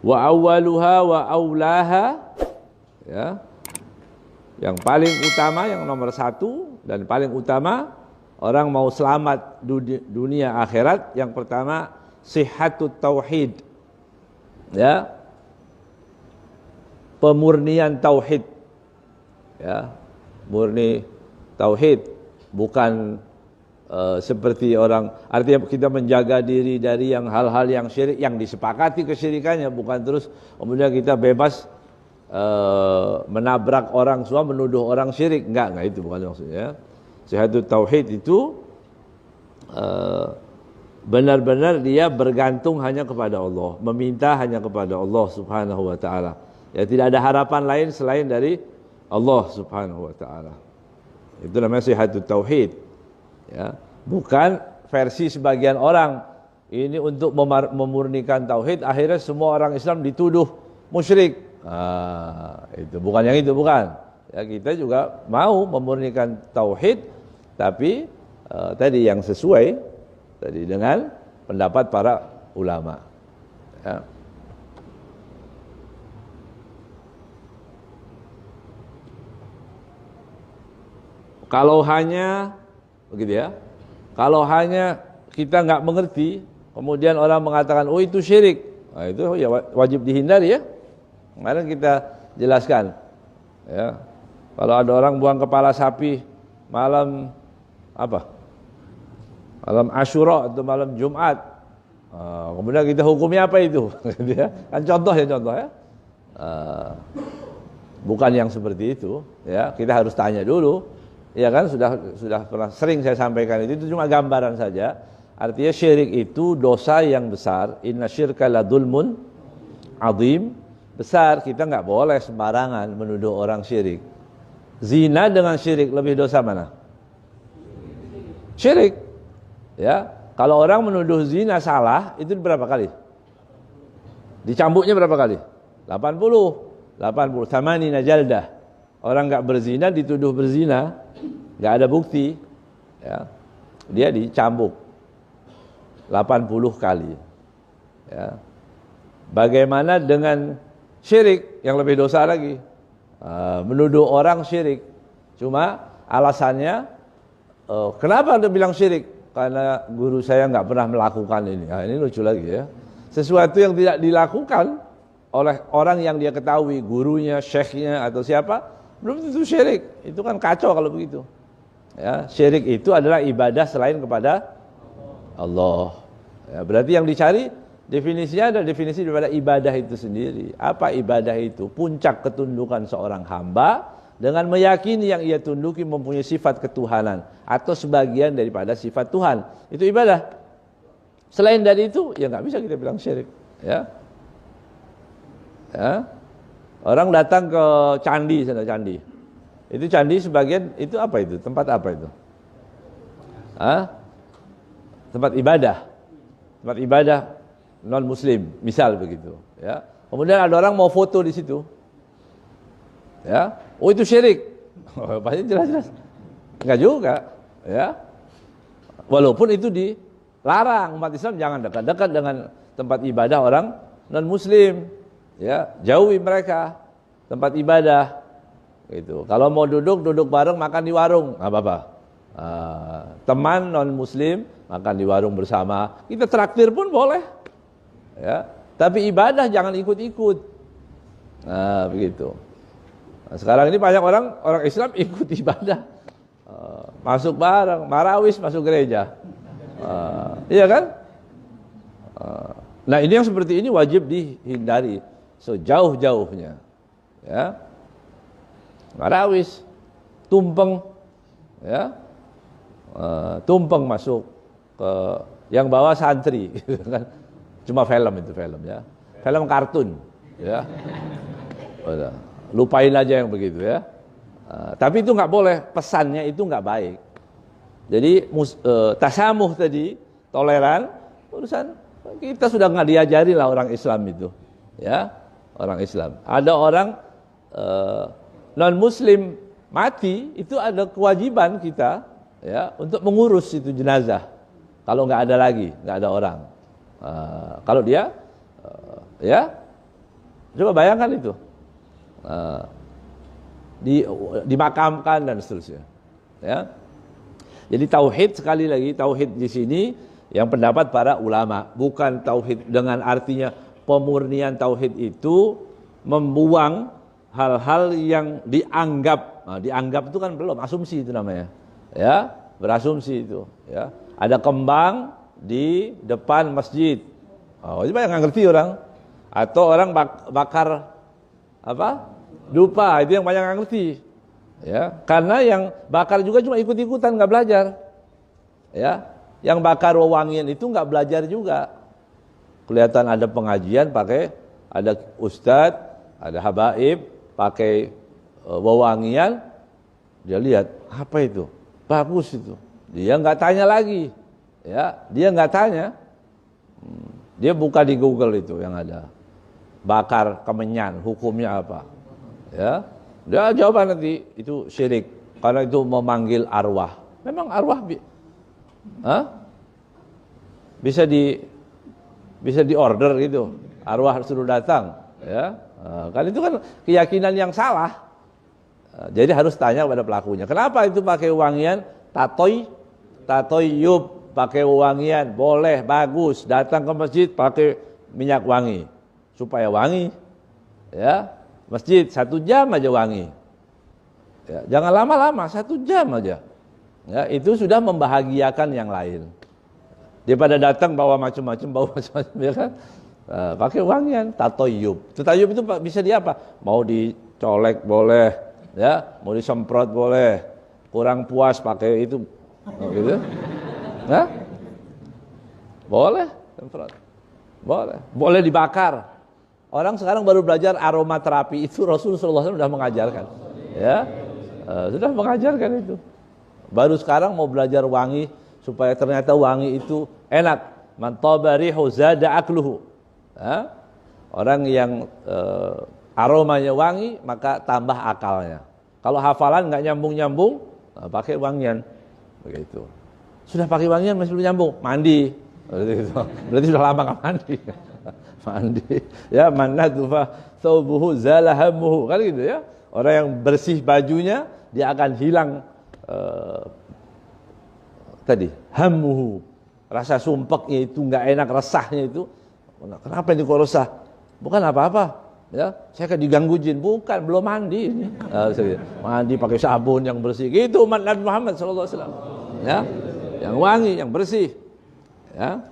Wa awwaluha wa aulaha, ya. Yang paling utama, yang nomor satu dan paling utama, orang mau selamat dunia akhirat, yang pertama sihhatut tauhid, ya, pemurnian tauhid, ya, murni tauhid, bukan seperti orang, artinya kita menjaga diri dari yang hal-hal yang syirik, yang disepakati kesyirikannya, bukan terus kemudian kita bebas menabrak orang semua, menuduh orang syirik, enggak itu bukan maksudnya. Sihhatut tauhid itu benar-benar dia bergantung hanya kepada Allah, meminta hanya kepada Allah Subhanahu wa taala. Ya, tidak ada harapan lain selain dari Allah Subhanahu wa taala. Itu namanya sihhatut tauhid. Ya, bukan versi sebagian orang ini untuk memurnikan tauhid, akhirnya semua orang Islam dituduh musyrik. Itu bukan yang itu, bukan. Ya, kita juga mau memurnikan tauhid, tapi tadi yang sesuai tadi dengan pendapat para ulama. Ya. Kalau hanya begitu ya, kalau hanya kita nggak mengerti, kemudian orang mengatakan, oh itu syirik, nah, itu ya wajib dihindari ya. Kemarin kita jelaskan, ya, kalau ada orang buang kepala sapi malam apa, malam Asyura atau malam Jumat, kemudian kita hukumnya apa itu? Kan contoh ya, bukan yang seperti itu, ya, kita harus tanya dulu, ya kan, sudah pernah sering saya sampaikan itu cuma gambaran saja. Artinya syirik itu dosa yang besar, inna syirka la dzulmun azim. Besar, kita nggak boleh sembarangan menuduh orang syirik. Zina dengan syirik lebih dosa mana? Syirik. Ya, kalau orang menuduh zina salah, itu berapa kali? Dicambuknya berapa kali? 80 thamanina jaldah. Orang nggak berzina dituduh berzina, nggak ada bukti, ya, dia dicambuk 80 kali. Ya. Bagaimana dengan syirik yang lebih dosa lagi? Menuduh orang syirik, cuma alasannya, kenapa Anda bilang syirik? Karena guru saya nggak pernah melakukan ini. Nah, ini lucu lagi ya. Sesuatu yang tidak dilakukan oleh orang yang dia ketahui, gurunya, syekhnya atau siapa, belum tentu syirik. Itu kan kacau kalau begitu. Ya, syirik itu adalah ibadah selain kepada Allah. Ya, berarti yang dicari definisinya ada definisi daripada ibadah itu sendiri. Apa ibadah itu? Puncak ketundukan seorang hamba dengan meyakini yang ia tunduki mempunyai sifat ketuhanan atau sebagian daripada sifat Tuhan. Itu ibadah. Selain dari itu, ya nggak bisa kita bilang syirik. Ya. Ya. Orang datang ke candi, sana candi. Itu candi sebagian itu apa itu? Tempat apa itu? Tempat ibadah. Tempat ibadah non muslim, misal begitu, ya. Kemudian ada orang mau foto di situ. Ya. Oh itu syirik. Pasti jelas-jelas. Enggak juga, ya. Walaupun itu dilarang, umat Islam jangan dekat-dekat dengan tempat ibadah orang non muslim. Ya, jauhi mereka tempat ibadah. Gitu. Kalau mau duduk bareng, makan di warung, enggak apa-apa. Teman non muslim makan di warung bersama, kita traktir pun boleh. Ya, tapi ibadah jangan ikut-ikut. Nah, begitu. Nah, sekarang ini banyak orang Islam ikut ibadah, masuk bareng, marawis masuk gereja, iya kan? Nah, ini yang seperti ini wajib dihindari sejauh-jauhnya. Ya, marawis, tumpeng, ya, tumpeng masuk ke yang bawa santri, kan? Cuma film itu ya, film kartun, ya, lupain aja yang begitu ya. Tapi itu nggak boleh, pesannya itu nggak baik. Jadi tasamuh tadi, toleran, urusan kita sudah nggak diajari lah orang Islam itu, ya, orang Islam. Ada orang non Muslim mati, itu ada kewajiban kita, ya, untuk mengurus itu jenazah. Kalau nggak ada lagi, nggak ada orang. Kalau dia ya Coba bayangkan itu. Dimakamkan dan seterusnya. Ya. Jadi tauhid, sekali lagi tauhid di sini yang pendapat para ulama, bukan tauhid dengan artinya pemurnian tauhid itu membuang hal-hal yang dianggap. Nah, dianggap itu kan belum, asumsi itu namanya. Ya, berasumsi itu, ya. Ada kembang di depan masjid. Oh, itu banyak nggak ngerti orang. Atau orang bakar apa? Dupa, itu yang banyak nggak ngerti. Ya, karena yang bakar juga cuma ikut-ikutan, nggak belajar. Ya, yang bakar wewangian itu nggak belajar juga. Kelihatan ada pengajian pakai, ada ustadz, ada habaib pakai wewangian, dia lihat apa itu, bagus itu. Dia nggak tanya lagi, ya, dia nggak tanya. Dia buka di Google itu yang ada, bakar kemenyan, hukumnya apa? Ya, dia jawaban nanti itu syirik karena itu memanggil arwah. Memang arwah bisa di order gitu, arwah suruh datang, ya. Kan itu kan keyakinan yang salah. Jadi harus tanya pada pelakunya. Kenapa itu pakai wangian? Tatoyub, pakai wangian boleh, bagus. Datang ke masjid pakai minyak wangi supaya wangi, ya. Masjid 1 jam aja wangi, ya, jangan lama-lama, 1 jam aja, ya, itu sudah membahagiakan yang lain daripada datang bawa macam-macam, ya kan. Pakai wangian, tatoyub. Tatoyub itu bisa di apa? Mau dicolek boleh, ya, mau disemprot boleh, kurang puas pakai itu, gitu, nah, boleh semprot, boleh dibakar. Orang sekarang baru belajar aromaterapi, itu Rasulullah SAW sudah mengajarkan, ya, sudah mengajarkan itu. Baru sekarang mau belajar wangi supaya ternyata wangi itu enak. Man taba rihu zada akluhu. Orang yang aromanya wangi maka tambah akalnya. Kalau hafalan nggak nyambung, pakai wangian, begitu. Sudah pakai wangian masih belum nyambung, mandi. Berarti sudah lama nggak mandi. Mandi, ya, mana tufa thawbuhu zalahamuhu, kan gitu, ya. Orang yang bersih bajunya dia akan hilang hamuhu, rasa sumpeknya itu nggak enak, resahnya itu. Kenapa ini kok resah? Bukan apa-apa, ya. Saya kan diganggu jin, bukan, belum mandi ini. Mandi pakai sabun yang bersih, gitu umat Nabi Muhammad SAW, ya, yang wangi, yang bersih, ya.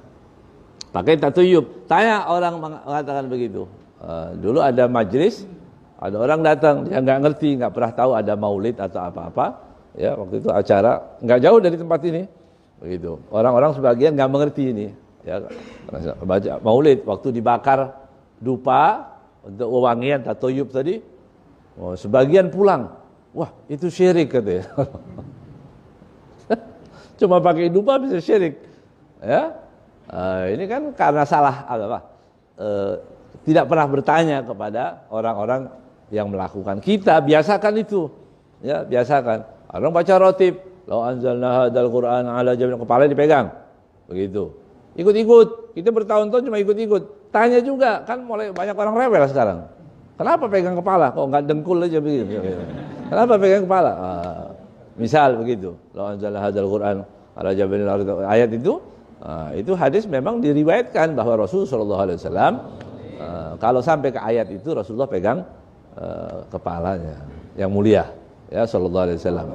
Pakai tatuyub. Tanya orang mengatakan begitu. Dulu ada majlis, ada orang datang, dia nggak ngerti, nggak pernah tahu ada maulid atau apa-apa. Ya, waktu itu acara nggak jauh dari tempat ini, begitu. Orang-orang sebagian nggak mengerti ini. Ya, baca maulid, waktu dibakar dupa untuk wewangian tatuyub tadi, sebagian pulang. Wah, itu syirik katanya. Cuma pakai dupa bisa syirik, ya. Ini kan karena salah tidak pernah bertanya kepada orang-orang yang melakukan. Kita biasakan itu, ya, biasakan. Orang baca rotib, law anzalna hadzal Qur'an ala jabalin, kepala dipegang, begitu. Ikut-ikut, kita bertahun-tahun cuma ikut-ikut. Tanya juga, kan mulai banyak orang rewel sekarang. Kenapa pegang kepala? Kok nggak dengkul aja begitu? Kenapa pegang kepala? Misal begitu, law anzalna hadzal Qur'an ala jabalin, ayat itu hadis memang diriwayatkan bahwa Rasulullah SAW kalau sampai ke ayat itu Rasulullah pegang kepalanya yang mulia, ya, sallallahu alaihi wasallam.